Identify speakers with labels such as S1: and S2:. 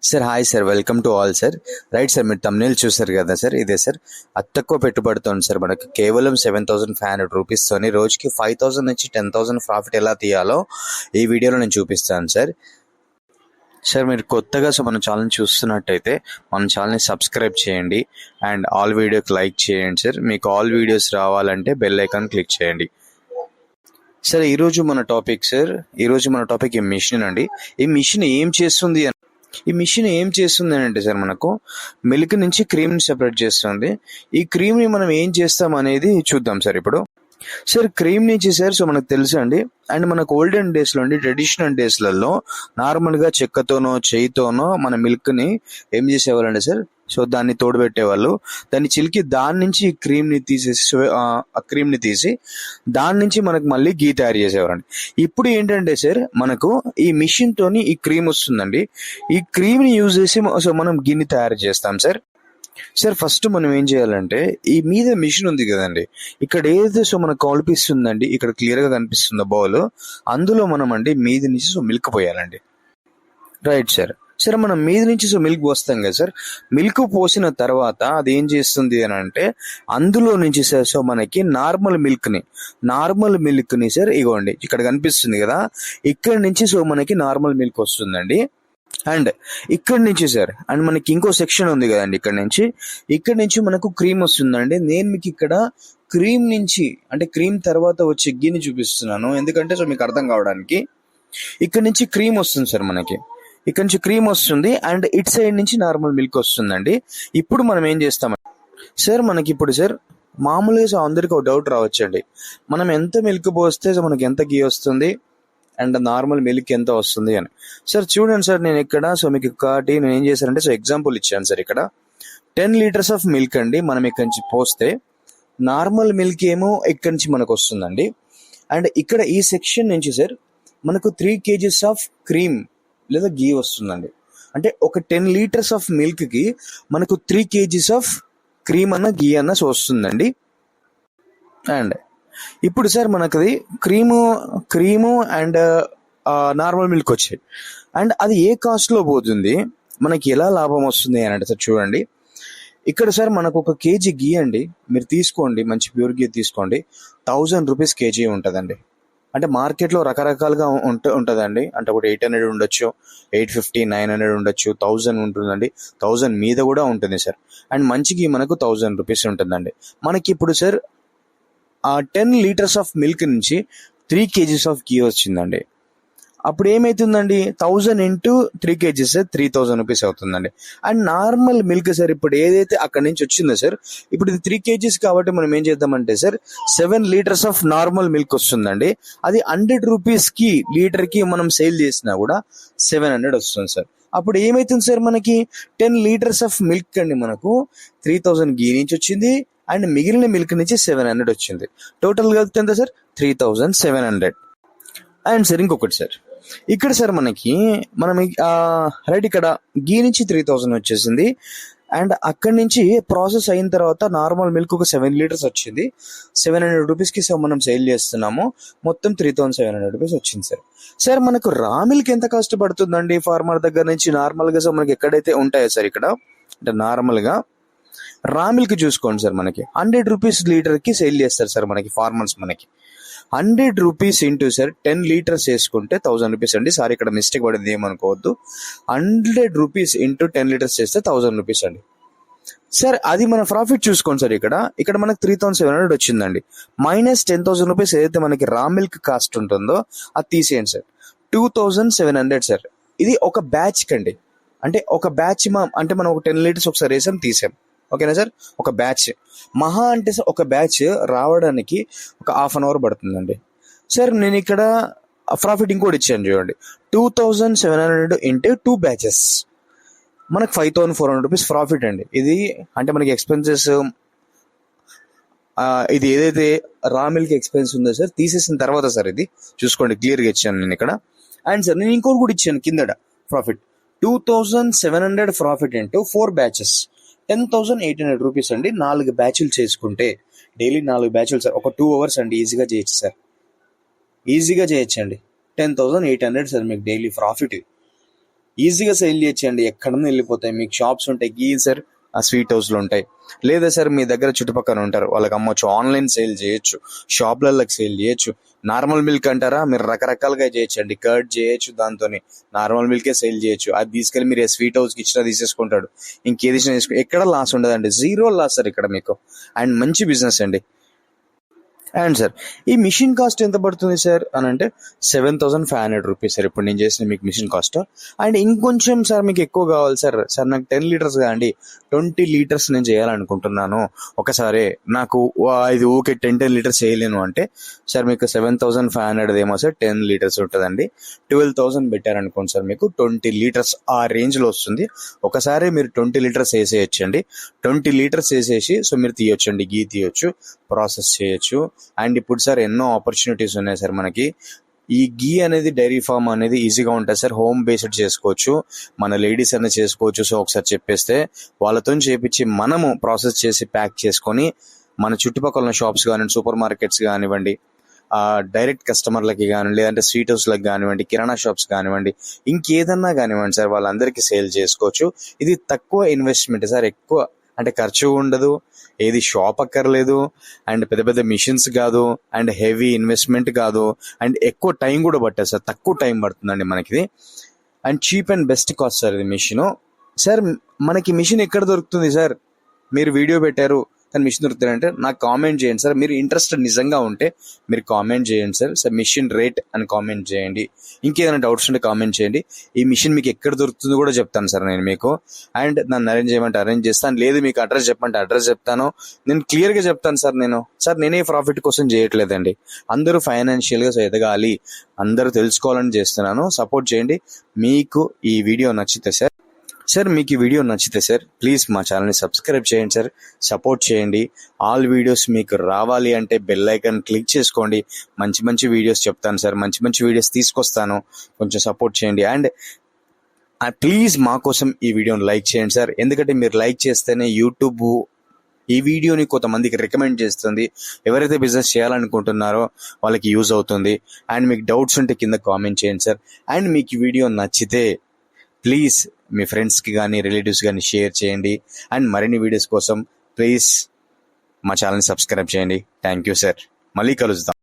S1: Sir hi sir, welcome to all sir. Right sir, మీరు thumbnail చూసారు కదా sir, ఇదే సార్ అతి తక్కువ పెట్టుబడితోంది సార్. మనకి కేవలం 7,500 రూపీస్తోని రోజుకి 5,000 నుంచి 10,000 ప్రాఫిట్ ఎలా తీయాలో ఈ వీడియోలో నేను చూపిస్తాను సార్. సార్ మీరు కొత్తగా మన ఛానల్ చూస్తున్నట్టయితే మన ఛానల్ని సబ్స్క్రైబ్ చేయండి అండ్ ఆల్ వీడియోకి లైక్ చేయండి సార్. మీకు ఆల్ వీడియోస్ రావాలంటే బెల్ ఐకాన్ క్లిక్ చేయండి. సార్ ఈరోజు మన టాపిక్ ఈ మిషన్ అండి. ఈ మిషన్ ఏం చేస్తుంది అని అంటే సార్, మనకు మిల్క్ నుంచి క్రీమ్ని సెపరేట్ చేస్తుంది. ఈ క్రీమ్ని మనం ఏం చేస్తాం అనేది చూద్దాం సార్ ఇప్పుడు. సార్ క్రీమ్ నుంచి సార్ మనకు తెలుసు అండి, అండ్ మనకు ఓల్డెన్ డేస్లో అండి, ట్రెడిషనల్ డేస్లలో నార్మల్గా చెక్కతోనో చేయితోనో మన మిల్క్ని ఏం చేసేవాళ్ళండి సార్, దాన్ని తోడుపెట్టేవాళ్ళు. దాన్ని చిలికి దాని నుంచి క్రీమ్ని తీసి దాని నుంచి మనకు మళ్ళీ గీ తయారు చేసేవారండి. ఇప్పుడు ఏంటంటే సార్, మనకు ఈ మిషన్ తోని ఈ క్రీమ్ వస్తుందండి. ఈ క్రీమ్ని యూజ్ చేసి మనం గిన్నె తయారు చేస్తాం సార్. ఫస్ట్ మనం ఏం చేయాలంటే, ఈ మీద మిషన్ ఉంది కదండి, ఇక్కడ ఏదైతే మనకు కనిపిస్తుందండి, ఇక్కడ క్లియర్ గా కనిపిస్తుంది బౌల్, అందులో మనం అండి మీద నుంచి మిల్క్ పోయాలండి. Right sir. మనం మీద నుంచి మిల్క్ పోస్తాం కదా సార్. మిల్క్ పోసిన తర్వాత అది ఏం చేస్తుంది అని అంటే, అందులో నుంచి సార్ మనకి నార్మల్ మిల్క్ ని సార్ ఇగోండి ఇక్కడ కనిపిస్తుంది కదా, ఇక్కడ నుంచి మనకి నార్మల్ మిల్క్ వస్తుందండి. అండ్ ఇక్కడ నుంచి సార్, అండ్ మనకి ఇంకో సెక్షన్ ఉంది కదండి, ఇక్కడ నుంచి మనకు క్రీమ్ వస్తుందండి. నేను మీకు ఇక్కడ క్రీమ్ నుంచి అంటే క్రీమ్ తర్వాత వచ్చే గిన్నె చూపిస్తున్నాను, ఎందుకంటే మీకు అర్థం కావడానికి. ఇక్కడ నుంచి క్రీమ్ వస్తుంది సార్, మనకి ఇక్కడ నుంచి క్రీమ్ వస్తుంది అండ్ ఇట్ సైడ్ నుంచి నార్మల్ మిల్క్ వస్తుందండి. ఇప్పుడు మనం ఏం చేస్తాం సార్, మనకి ఇప్పుడు సార్ మామూలుగా అందరికి ఒక డౌట్ రావచ్చండి, మనం ఎంత మిల్క్ పోస్తే మనకి ఎంత గీ వస్తుంది అండ్ నార్మల్ మిల్క్ ఎంత వస్తుంది అని. సార్ చూడండి సార్, నేను ఇక్కడ మీకు ఒకటి నేను ఏం చేశానంటే ఎగ్జాంపుల్ ఇచ్చాను సార్. ఇక్కడ 10 లీటర్స్ ఆఫ్ మిల్క్ అండి మనం ఇక్కడి నుంచి పోస్తే, నార్మల్ మిల్క్ ఏమో ఇక్కడి నుంచి మనకు వస్తుందండి. అండ్ ఇక్కడ ఈ సెక్షన్ నుంచి సార్ మనకు 3 kgs ఆఫ్ క్రీమ్ లేదా గీ వస్తుందండి. అంటే ఒక 10 లీటర్స్ ఆఫ్ మిల్క్ కి మనకు 3 kgs ఆఫ్ క్రీమ్ అన్న గీ అన్న వస్తుందండి. అండ్ ఇప్పుడు సార్ మనకది క్రీము అండ్ నార్మల్ మిల్క్ వచ్చాయి, అండ్ అది ఏ కాస్ట్ లో పోతుంది, మనకి ఎలా లాభం వస్తుంది అని అంటే సార్ చూడండి. ఇక్కడ సార్ మనకు ఒక కేజీ గీ అండి, మీరు తీసుకోండి, మంచి ప్యూర్ గీ తీసుకోండి, 1000 రూపీస్ కేజీ ఉంటుందండి. అంటే మార్కెట్లో రకరకాలుగా ఉంటుందండి. అంటే ఒకటి 800 ఉండొచ్చు, 850, 900 ఉండొచ్చు, 1000 ఉంటుందండి, 1000 మీద కూడా ఉంటుంది సార్. అండ్ మంచి గీ మనకు 1000 రూపీస్ ఉంటుందండి. మనకి ఇప్పుడు సార్ ఆ 10 లీటర్స్ ఆఫ్ మిల్క్ నుంచి 3 kgs ఆఫ్ గీ వచ్చిందండి. అప్పుడు ఏమైతుందండి, 1000 ఇంటూ 3 kgs 3000 రూపీస్ అవుతుందండి. అండ్ నార్మల్ మిల్క్ సార్ ఇప్పుడు ఏదైతే అక్కడి నుంచి వచ్చిందో సార్, ఇప్పుడు ఇది 3 kgs కాబట్టి మనం ఏం చేద్దామంటే sir 7 litres of normal milk వస్తుందండి. అది 100 రూపీస్ కి లీటర్ కి మనం సేల్ చేసినా కూడా 700 వస్తుంది సార్. అప్పుడు ఏమైతుంది సార్, మనకి 10 లీటర్స్ ఆఫ్ మిల్క్ అండి మనకు 3000 గీ నుంచి వచ్చింది అండ్ మిగిలిన మిల్క్ నుంచి 700 వచ్చింది. టోటల్ కలిపితే ఎంత సార్, 3700. అండ్ సార్ ఇంకొకటి సార్, ఇక్కడ సార్ మనం రైట్ ఇక్కడ గీ నుంచి 3000 వచ్చేసింది. అండ్ అక్కడి నుంచి ప్రాసెస్ అయిన తర్వాత నార్మల్ మిల్క్ ఒక 7 లీటర్స్ వచ్చింది, 700 రూపీస్కి మనం సేల్ చేస్తున్నాము, మొత్తం 3700 రూపీస్ వచ్చింది సార్. మనకు రా మిల్క్ ఎంత కాస్ట్ పడుతుందండి ఫార్మర్ దగ్గర నుంచి నార్మల్గా సార్ మనకి ఎక్కడైతే ఉంటాయో సార్, ఇక్కడ అంటే నార్మల్గా రా మిల్క్ చూసుకోండి సార్, మనకి 100 రూపీస్ లీటర్ కి సేల్ చేస్తారు సార్ మనకి ఫార్మర్స్. మనకి 100 రూపీస్ ఇంటూ సార్ 10 లీటర్స్ వేసుకుంటే 1000 రూపీస్ అండి. సార్ ఇక్కడ మిస్టేక్ పడింది ఏమనుకోవద్దు, 100 రూపీస్ ఇంటూ 10 లీటర్స్ చేస్తే 1000 రూపీస్ అండి. సార్ అది మన ప్రాఫిట్ చూసుకోండి సార్. ఇక్కడ మనకు 3700 వచ్చిందండి, మైనస్ 10,000 రూపీస్ ఏదైతే మనకి రా మిల్క్ కాస్ట్ ఉంటుందో అది తీసేయండి సార్, 2700 సార్. ఇది ఒక బ్యాచ్ కండి, అంటే ఒక బ్యాచ్ అంటే మనం ఒక 10 లీటర్స్ ఒకసారి వేసాం తీసాం, ఓకేనా సార్. ఒక బ్యాచ్ మహా అంటే సార్ ఒక బ్యాచ్ రావడానికి ఒక హాఫ్ అన్ అవర్ పడుతుందండి సార్. నేను ఇక్కడ ప్రాఫిట్ ఇంకోటి ఇచ్చాను చూడండి, 2700 ఇంటూ 2 బ్యాచెస్ మనకు 5400 రూపీస్ ప్రాఫిట్ అండి. ఇది అంటే మనకి ఎక్స్పెన్సెస్ ఇది ఏదైతే రా మిల్క్ ఎక్స్పెన్స్ ఉందో సార్ తీసేసిన తర్వాత సార్ ఇది చూసుకోండి, క్లియర్గా ఇచ్చాను నేను ఇక్కడ. అండ్ సార్ నేను ఇంకోటి కూడా ఇచ్చాను కిందట profit, 2700 profit into 4 batches 10,800 rupees అండి. 4 బ్యాచ్లు చేసుకుంటే డైలీ 4 బ్యాచ్లు సార్, ఒక 2 అవర్స్ అండి ఈజీగా చేయొచ్చు సార్, ఈజీగా చేయొచ్చండి. 10,800 సార్ మీకు డైలీ ప్రాఫిట్. ఈజీగా సేల్ చేయొచ్చండి. ఎక్కడన్నా వెళ్ళిపోతాయి. మీకు షాప్స్ ఉంటాయి గీ సార్, ఆ స్వీట్ హౌస్లు ఉంటాయి. లేదా సార్ మీ దగ్గర చుట్టుపక్కల ఉంటారు, వాళ్ళకి అమ్మొచ్చు. ఆన్లైన్ సేల్ చేయొచ్చు, షాప్లలోకి సేల్ చేయొచ్చు. నార్మల్ మిల్క్ అంటారా, మీరు రకరకాలుగా చేయొచ్చండి. కర్డ్ చేయొచ్చు, దాంతో నార్మల్ మిల్కే సేల్ చేయొచ్చు. అది తీసుకెళ్ళి మీరు స్వీట్ హౌస్కి ఇచ్చినా తీసేసుకుంటాడు, ఇంకేది ఇచ్చినా తీసుకో. ఎక్కడ లాస్ ఉండదండి, జీరో లాస్ సార్ ఇక్కడ మీకు. అండ్ మంచి బిజినెస్ అండి. అండ్ సార్ ఈ మిషన్ కాస్ట్ ఎంత పడుతుంది సార్ అని అంటే 7,500 రూపీస్ సార్ ఇప్పుడు నేను చేసిన మీకు మిషన్ కాస్ట్. అండ్ ఇంకొంచెం సార్ మీకు ఎక్కువ కావాలి సార్, సార్ నాకు 10 లీటర్స్ కాదండి, 20 లీటర్స్ నేను చేయాలనుకుంటున్నాను ఒకసారి. నాకు ఇది ఓకే 10 లీటర్స్ చేయలేను అంటే సార్ మీకు 7,500 ఏమో సార్ 10 లీటర్స్ ఉంటుందండి. 12,000 పెట్టారనుకోండి సార్, మీకు 20 లీటర్స్ ఆ రేంజ్లో వస్తుంది. ఒకసారి మీరు 20 లీటర్స్ వేసేయచ్చండి. 20 లీటర్స్ వేసేసి సో మీరు తీయొచ్చండి, గీ తీయొచ్చు, ప్రాసెస్ చేయొచ్చు. అండ్ ఇప్పుడు సార్ ఎన్నో ఆపర్చునిటీస్ ఉన్నాయి సార్ మనకి. ఈ గీ అనేది డైరీ ఫామ్ అనేది ఈజీగా ఉంటుంది సార్, హోమ్ బేస్డ్ చేసుకోవచ్చు, మన లేడీస్ అనేది చేసుకోవచ్చు. సో ఒకసారి చెప్పేస్తే వాళ్ళతో చేపించి మనము ప్రాసెస్ చేసి ప్యాక్ చేసుకొని మన చుట్టుపక్కల ఉన్న షాప్స్ కానివ్వండి, సూపర్ మార్కెట్స్ కానివ్వండి, డైరెక్ట్ కస్టమర్లకి కానివ్వండి, లేదంటే స్వీట్ హౌస్లకు కానివ్వండి, కిరాణా షాప్స్ కానివ్వండి, ఇంకేదన్నా కానివ్వండి సార్, వాళ్ళందరికీ సేల్ చేసుకోవచ్చు. ఇది తక్కువ ఇన్వెస్ట్మెంట్ సార్, ఎక్కువ అంటే ఖర్చు ఉండదు, ఏది షాప్ అక్కర్లేదు, అండ్ పెద్ద పెద్ద మిషన్స్ కాదు, అండ్ హెవీ ఇన్వెస్ట్మెంట్ కాదు, అండ్ ఎక్కువ టైం కూడా పట్టదు సార్, తక్కువ టైం పడుతుందండి మనకి. And cheap and best cost sir ఇది మిషన్. సార్ మనకి మిషన్ ఎక్కడ దొరుకుతుంది సార్, మీరు వీడియో పెట్టారు కానీ మిషన్ దొరుకుతారంటే నాకు కామెంట్ చేయండి సార్. మీరు ఇంట్రెస్టెడ్ నిజంగా ఉంటే మీరు కామెంట్ చేయండి సార్. సార్ మిషన్ రేట్ అని కామెంట్ చేయండి. ఇంకేదైనా డౌట్స్ ఉంటే కామెంట్ చేయండి. ఈ మిషన్ మీకు ఎక్కడ దొరుకుతుందో కూడా చెప్తాను సార్ నేను మీకు. అండ్ నన్ను అరేంజ్ చేయమంటే అరేంజ్ చేస్తాను, లేదు మీకు అడ్రస్ చెప్పంటే అడ్రస్ చెప్తాను. నేను క్లియర్గా చెప్తాను సార్. నేనే ప్రాఫిట్ కోసం చేయట్లేదండి, అందరూ ఫైనాన్షియల్గా ఎదగాలి, అందరూ తెలుసుకోవాలని చేస్తున్నాను. సపోర్ట్ చేయండి. మీకు ఈ వీడియో నచ్చితే సార్ మీకు ఈ వీడియో నచ్చితే సార్ ప్లీజ్ మా ఛానల్ని సబ్స్క్రైబ్ చేయండి సార్, సపోర్ట్ చేయండి. ఆల్ వీడియోస్ మీకు రావాలి అంటే బెల్ ఐకాన్ క్లిక్ చేసుకోండి. మంచి మంచి వీడియోస్ చెప్తాను సార్, మంచి మంచి వీడియోస్ తీసుకొస్తాను, కొంచెం సపోర్ట్ చేయండి. అండ్ ప్లీజ్ మా కోసం ఈ వీడియోని లైక్ చేయండి సార్, ఎందుకంటే మీరు లైక్ చేస్తేనే యూట్యూబ్ ఈ వీడియోని కొంతమందికి రికమెండ్ చేస్తుంది. ఎవరైతే బిజినెస్ చేయాలనుకుంటున్నారో వాళ్ళకి యూజ్ అవుతుంది. అండ్ మీకు డౌట్స్ ఉంటే కింద కామెంట్ చేయండి సార్. అండ్ మీకు ఈ వీడియో నచ్చితే ప్లీజ్ మీ ఫ్రెండ్స్కి కానీ రిలేటివ్స్ కానీ షేర్ చేయండి. అండ్ మరిన్ని వీడియోస్ కోసం ప్లీజ్ మా ఛానల్ని సబ్స్క్రైబ్ చేయండి. థ్యాంక్ యూ సార్, మళ్ళీ కలుద్దాం.